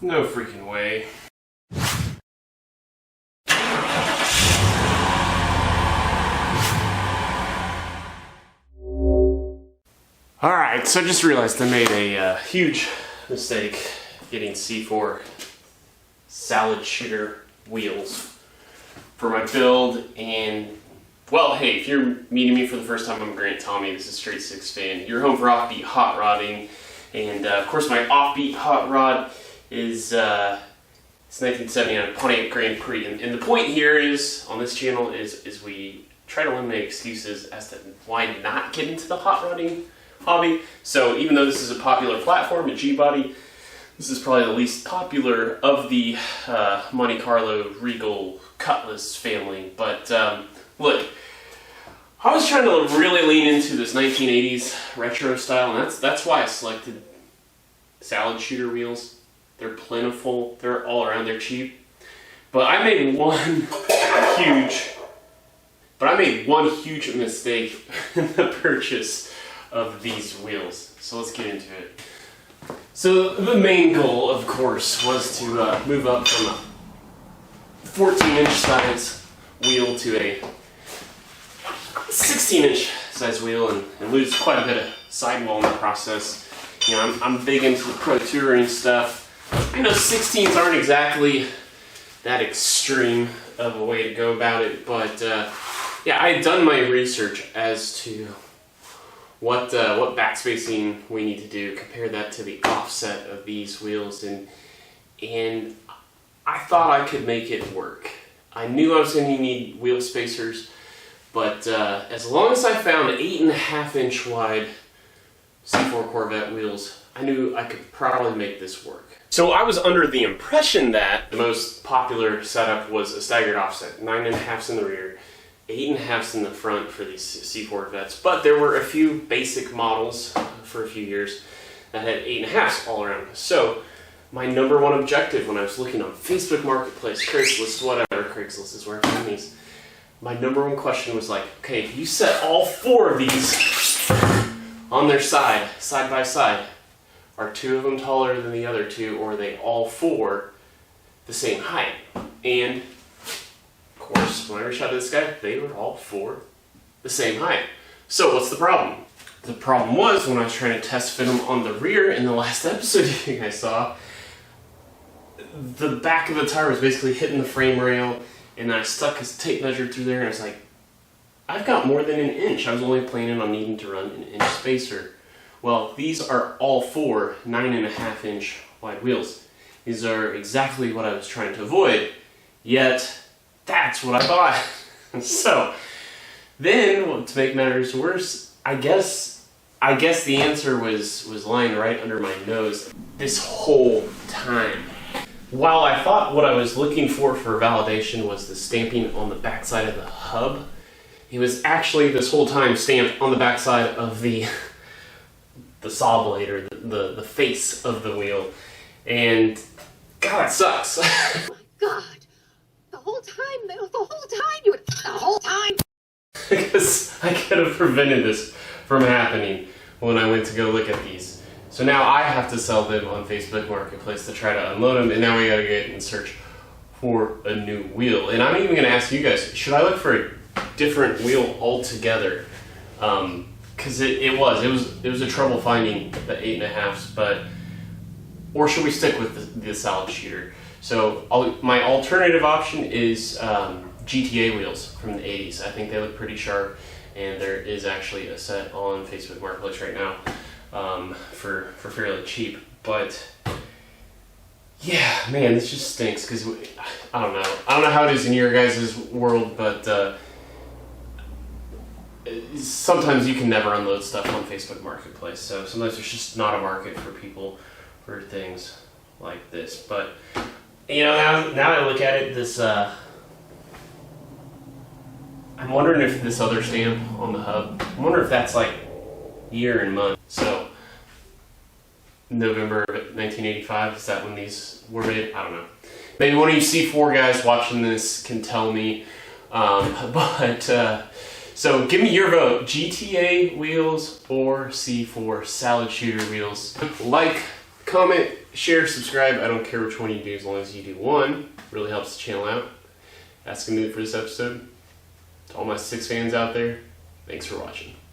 No freaking way. Alright, so I just realized I made a huge mistake getting C4 salad shooter wheels for my build. And well, hey, if you're meeting me for the first time, I'm Grant Tommy. This is Straight Six Fan, your home for offbeat hot rodding. And of course, my offbeat hot rod is it's 1979 Pontiac Grand Prix. And the point here is on this channel is we try to eliminate excuses as to why not get into the hot rodding hobby. So even though this is a popular platform, a G-body, this is probably the least popular of the Monte Carlo Regal Cutlass family. But look, I was trying to really lean into this 1980s retro style, and that's why I selected salad shooter wheels. They're plentiful, they're all around, they're cheap. But I made one huge mistake in the purchase of these wheels. So let's get into it. So the main goal, of course, was to move up from a 14-inch size wheel to a 16-inch size wheel and lose quite a bit of sidewall in the process. You know, I'm big into the procuring stuff. I know 16s aren't exactly that extreme of a way to go about it, but yeah, I had done my research as to what backspacing we need to do, compare that to the offset of these wheels, and I thought I could make it work. I knew I was going to need wheel spacers, but as long as I found 8.5-inch wide C4 Corvette wheels, I knew I could probably make this work. So I was under the impression that the most popular setup was a staggered offset, 9.5s in the rear, 8.5s in the front for these C4 Vettes, but there were a few basic models for a few years that had 8.5s all around. So my number one objective when I was looking on Facebook Marketplace, Craigslist, whatever, Craigslist is where I found these, my number one question was like, okay, if you set all four of these on their side by side, are two of them taller than the other two, or are they all four the same height? And of course, when I reached out to this guy, they were all four the same height. So what's the problem? The problem was when I was trying to test fit them on the rear in the last episode you guys saw, the back of the tire was basically hitting the frame rail, and I stuck a tape measure through there, and I was like, I've got more than an inch. I was only planning on needing to run an inch spacer. Well, these are all four 9.5-inch wide wheels. These are exactly what I was trying to avoid, yet that's what I bought. So then, to make matters worse, I guess the answer was lying right under my nose this whole time. While I thought what I was looking for validation was the stamping on the backside of the hub, it was actually this whole time stamped on the backside of the saw blade, or the face of the wheel. And God, that sucks. Oh my God. The whole time. Because I could have prevented this from happening when I went to go look at these. So now I have to sell them on Facebook Marketplace to try to unload them, and now we gotta get in search for a new wheel. And I'm even gonna ask you guys, should I look for a different wheel altogether? Because it was a trouble finding the 8.5s, but or should we stick with the salad shooter? So my alternative option is GTA wheels from the 80s. I think they look pretty sharp, and there is actually a set on Facebook Marketplace right now for fairly cheap. But yeah, man, this just stinks because I don't know how it is in your guys' world, but sometimes you can never unload stuff on Facebook Marketplace, so sometimes there's just not a market for people for things like this. But you know, now I look at it, this I'm wondering if this other stamp on the hub, I wonder if that's like year and month. So November 1985, is that when these were made? I don't know. Maybe one of you C4 guys watching this can tell me. So give me your vote, GTA wheels or C4 salad shooter wheels. Like, comment, share, subscribe. I don't care which one you do as long as you do one. Really helps the channel out. That's going to do it for this episode. To all my 6 fans out there, thanks for watching.